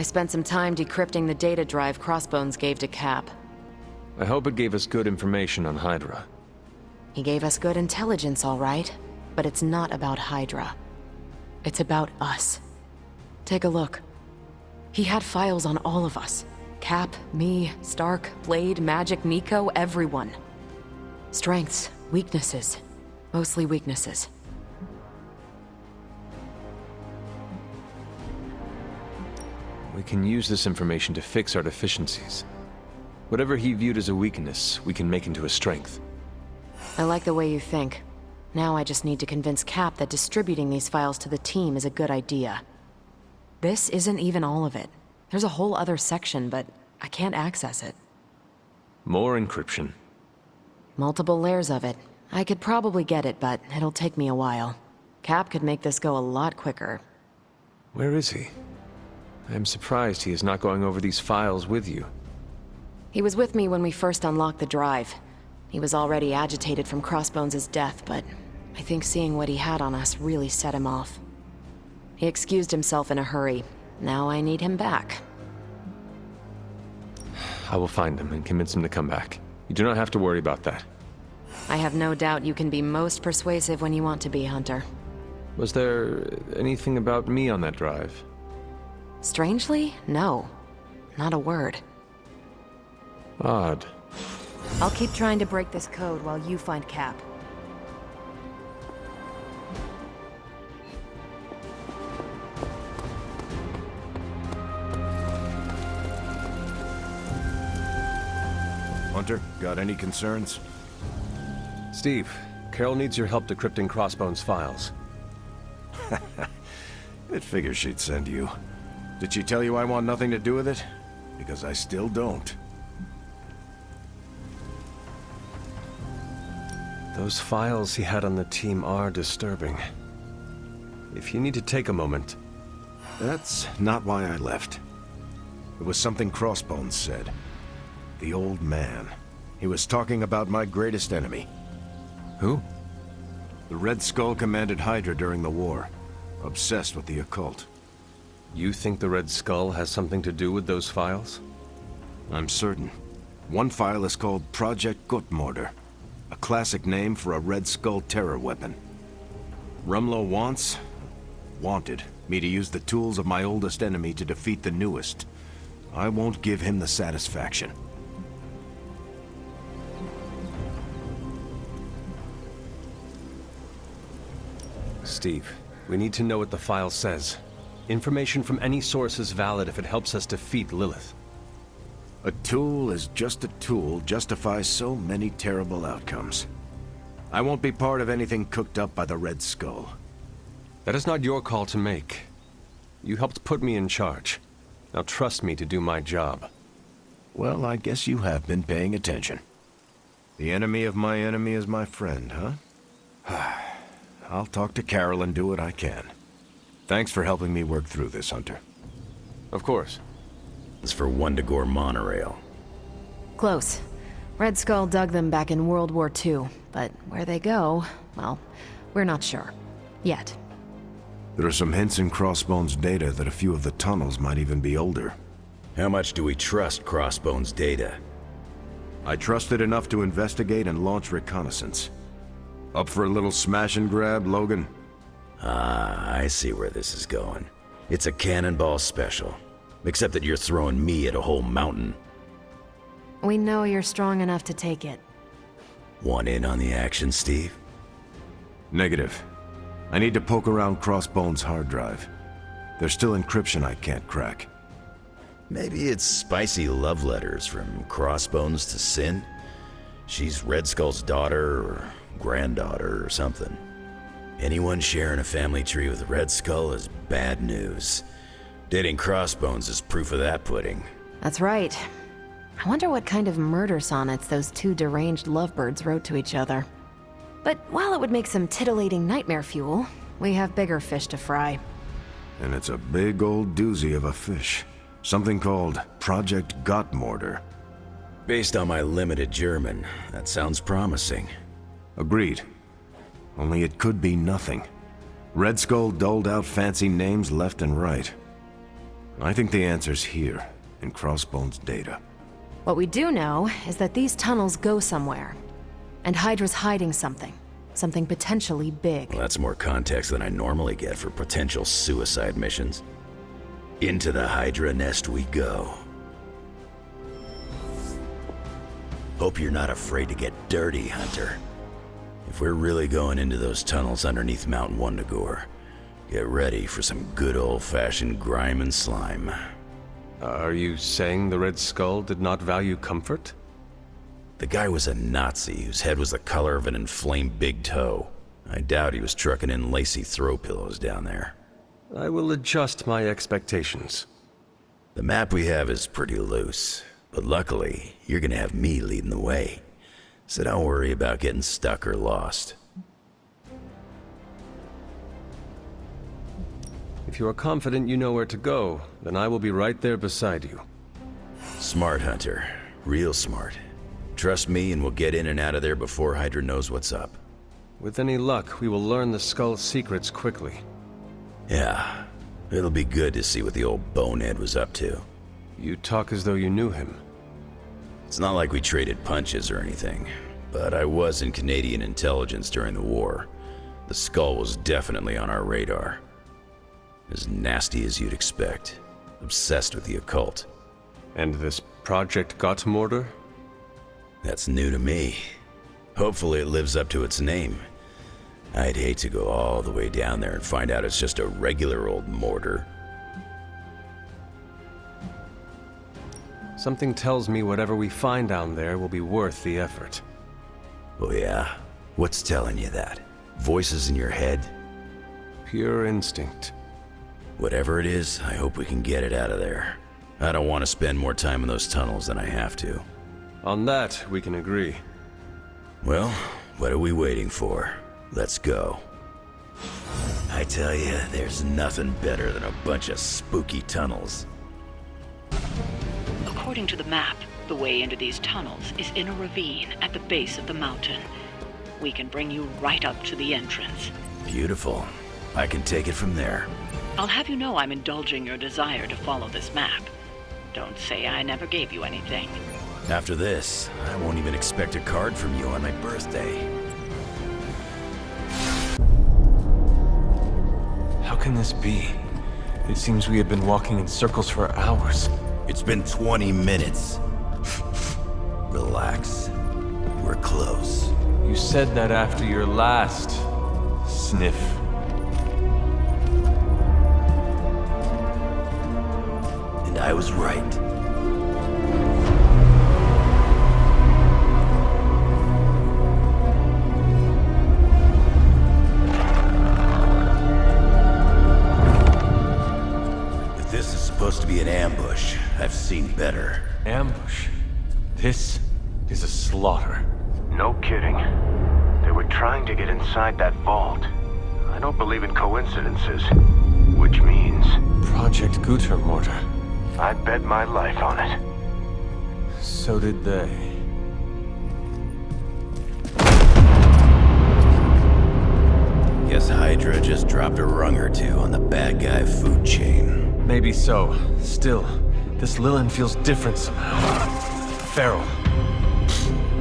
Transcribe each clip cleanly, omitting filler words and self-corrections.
I spent some time decrypting the data drive Crossbones gave to Cap. I hope it gave us good information on Hydra. He gave us good intelligence, all right, but it's not about Hydra. It's about us. Take a look. He had files on all of us. Cap, me, Stark, Blade, Magic, Nico, everyone. Strengths, weaknesses. Mostly weaknesses. We can use this information to fix our deficiencies. Whatever he viewed as a weakness, we can make into a strength. I like the way you think. Now I just need to convince Cap that distributing these files to the team is a good idea. This isn't even all of it. There's a whole other section, but I can't access it. More encryption. Multiple layers of it. I could probably get it, but it'll take me a while. Cap could make this go a lot quicker. Where is he? I am surprised he is not going over these files with you. He was with me when we first unlocked the drive. He was already agitated from Crossbones' death, but I think seeing what he had on us really set him off. He excused himself in a hurry. Now I need him back. I will find him and convince him to come back. You do not have to worry about that. I have no doubt you can be most persuasive when you want to be, Hunter. Was there anything about me on that drive? Strangely, no. Not a word. Odd. I'll keep trying to break this code while you find Cap. Hunter, got any concerns? Steve, Carol needs your help decrypting Crossbones' files. It figures she'd send you. Did she tell you I want nothing to do with it? Because I still don't. Those files he had on the team are disturbing. If you need to take a moment... That's not why I left. It was something Crossbones said. The old man. He was talking about my greatest enemy. Who? The Red Skull commanded Hydra during the war. Obsessed with the occult. You think the Red Skull has something to do with those files? I'm certain. One file is called Project Gutmorder, a classic name for a Red Skull terror weapon. Rumlow wanted me to use the tools of my oldest enemy to defeat the newest. I won't give him the satisfaction. Steve, we need to know what the file says. Information from any source is valid if it helps us defeat Lilith. A tool is just a tool justifies so many terrible outcomes. I won't be part of anything cooked up by the Red Skull. That is not your call to make. You helped put me in charge. Now trust me to do my job. Well, I guess you have been paying attention. The enemy of my enemy is my friend, huh? I'll talk to Carol and do what I can. Thanks for helping me work through this, Hunter. Of course. It's for Wundagore monorail. Close. Red Skull dug them back in World War II, but where they go, well, we're not sure. Yet. There are some hints in Crossbones' data that a few of the tunnels might even be older. How much do we trust Crossbones' data? I trust it enough to investigate and launch reconnaissance. Up for a little smash and grab, Logan? Ah, I see where this is going. It's a cannonball special. Except that you're throwing me at a whole mountain. We know you're strong enough to take it. Want in on the action, Steve? Negative. I need to poke around Crossbones' hard drive. There's still encryption I can't crack. Maybe it's spicy love letters from Crossbones to Sin. She's Red Skull's daughter or granddaughter or something. Anyone sharing a family tree with Red Skull is bad news. Dating Crossbones is proof of that pudding. That's right. I wonder what kind of murder sonnets those two deranged lovebirds wrote to each other. But while it would make some titillating nightmare fuel, we have bigger fish to fry. And it's a big old doozy of a fish. Something called Project Gutmorder. Based on my limited German, that sounds promising. Agreed. Only it could be nothing. Red Skull doled out fancy names left and right. I think the answer's here, in Crossbone's data. What we do know is that these tunnels go somewhere. And Hydra's hiding something. Something potentially big. Well, that's more context than I normally get for potential suicide missions. Into the Hydra nest we go. Hope you're not afraid to get dirty, Hunter. If we're really going into those tunnels underneath Mount Wundagore, get ready for some good old-fashioned grime and slime. Are you saying the Red Skull did not value comfort? The guy was a Nazi whose head was the color of an inflamed big toe. I doubt he was trucking in lacy throw pillows down there. I will adjust my expectations. The map we have is pretty loose, but luckily, you're gonna have me leading the way. So don't worry about getting stuck or lost. If you are confident you know where to go, then I will be right there beside you. Smart, Hunter. Real smart. Trust me and we'll get in and out of there before Hydra knows what's up. With any luck, we will learn the Skull's secrets quickly. Yeah, it'll be good to see what the old bonehead was up to. You talk as though you knew him. It's not like we traded punches or anything, but I was in Canadian intelligence during the war. The Skull was definitely on our radar. As nasty as you'd expect. Obsessed with the occult. And this Project Gottmorder? That's new to me. Hopefully it lives up to its name. I'd hate to go all the way down there and find out it's just a regular old mortar. Something tells me whatever we find down there will be worth the effort. Oh yeah? What's telling you that? Voices in your head? Pure instinct. Whatever it is, I hope we can get it out of there. I don't want to spend more time in those tunnels than I have to. On that, we can agree. Well, what are we waiting for? Let's go. I tell you, there's nothing better than a bunch of spooky tunnels. According to the map, the way into these tunnels is in a ravine at the base of the mountain. We can bring you right up to the entrance. Beautiful. I can take it from there. I'll have you know I'm indulging your desire to follow this map. Don't say I never gave you anything. After this, I won't even expect a card from you on my birthday. How can this be? It seems we have been walking in circles for hours. It's been 20 minutes. Relax. We're close. You said that after your last sniff. And I was right. If this is supposed to be an ambush, I've seen better. Ambush. This is a slaughter. No kidding. They were trying to get inside that vault. I don't believe in coincidences. Which means Project Gottmorder. I bet my life on it. So did they. Guess Hydra just dropped a rung or two on the bad guy food chain. Maybe so. Still, this Lilin feels different somehow. Feral.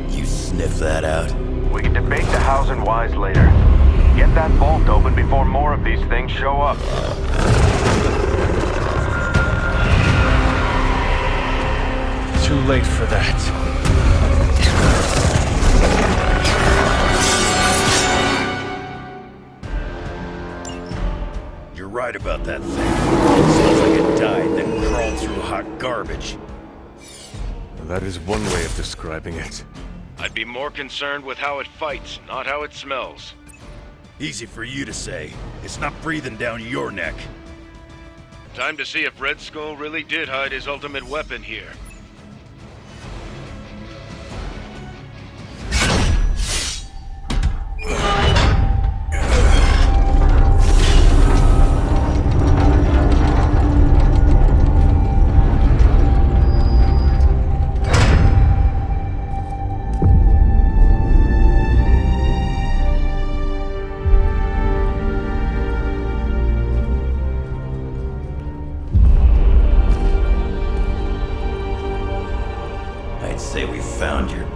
You sniff that out? We can debate the hows and whys later. Get that vault open before more of these things show up. Too late for that. You're right about that thing. It smells like it died, then crawled through hot garbage. That is one way of describing it. I'd be more concerned with how it fights, not how it smells. Easy for you to say. It's not breathing down your neck. Time to see if Red Skull really did hide his ultimate weapon here.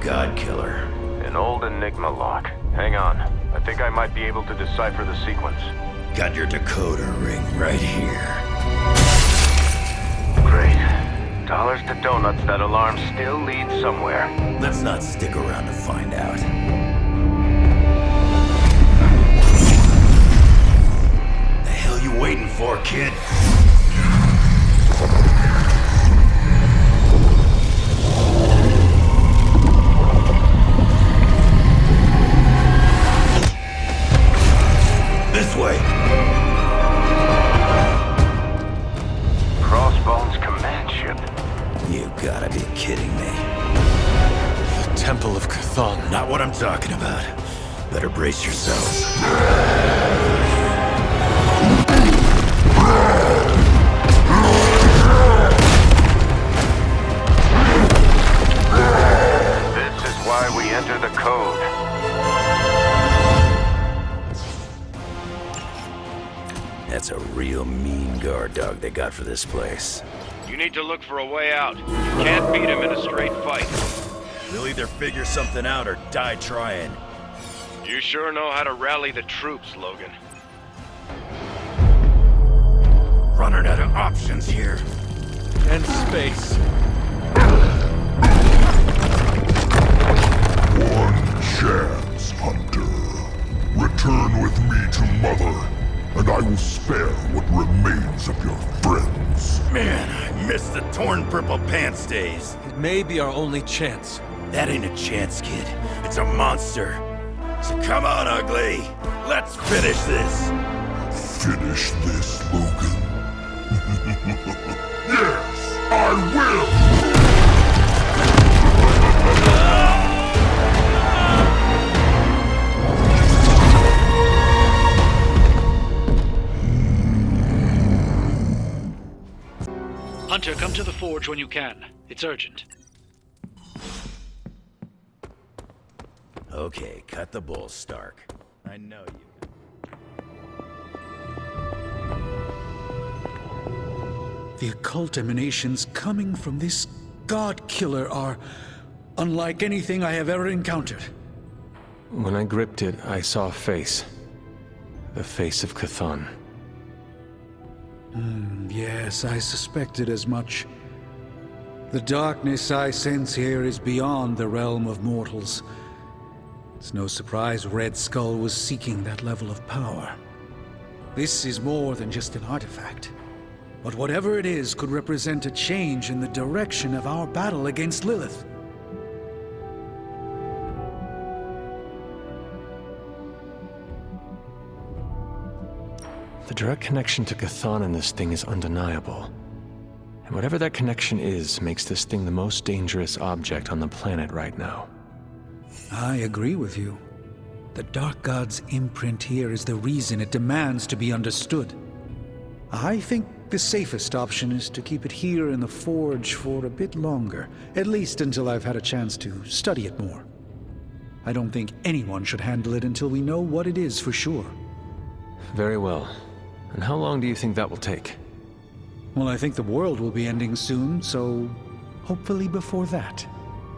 God Killer? An old Enigma lock. Hang on. I think I might be able to decipher the sequence. Got your decoder ring right here. Great. Dollars to donuts, that alarm still leads somewhere. Let's not stick around to find out. The hell you waiting for, kid? This way. Crossbones command ship. You gotta be kidding me. The Temple of Chthon. Not what I'm talking about. Better brace yourselves. This is why we enter the code. That's a real mean guard dog they got for this place. You need to look for a way out. You can't beat him in a straight fight. We'll either figure something out or die trying. You sure know how to rally the troops, Logan. Running out of options here. And space. One chance, Hunter. Return with me to Mother, and I will spare what remains of your friends. Man, I miss the torn purple pants days. It may be our only chance. That ain't a chance, kid. It's a monster. So come on, ugly. Let's finish this. Finish this, Logan. Yes, I will! Hunter, come to the forge when you can. It's urgent. Okay, cut the bull, Stark. I know you. The occult emanations coming from this God Killer are unlike anything I have ever encountered. When I gripped it, I saw a face. The face of Chthon. Yes, I suspected as much. The darkness I sense here is beyond the realm of mortals. It's no surprise Red Skull was seeking that level of power. This is more than just an artifact. But whatever it is could represent a change in the direction of our battle against Lilith. The direct connection to Chthon in this thing is undeniable. And whatever that connection is, makes this thing the most dangerous object on the planet right now. I agree with you. The Dark God's imprint here is the reason it demands to be understood. I think the safest option is to keep it here in the forge for a bit longer, at least until I've had a chance to study it more. I don't think anyone should handle it until we know what it is for sure. Very well. And how long do you think that will take? Well, I think the world will be ending soon, so hopefully before that.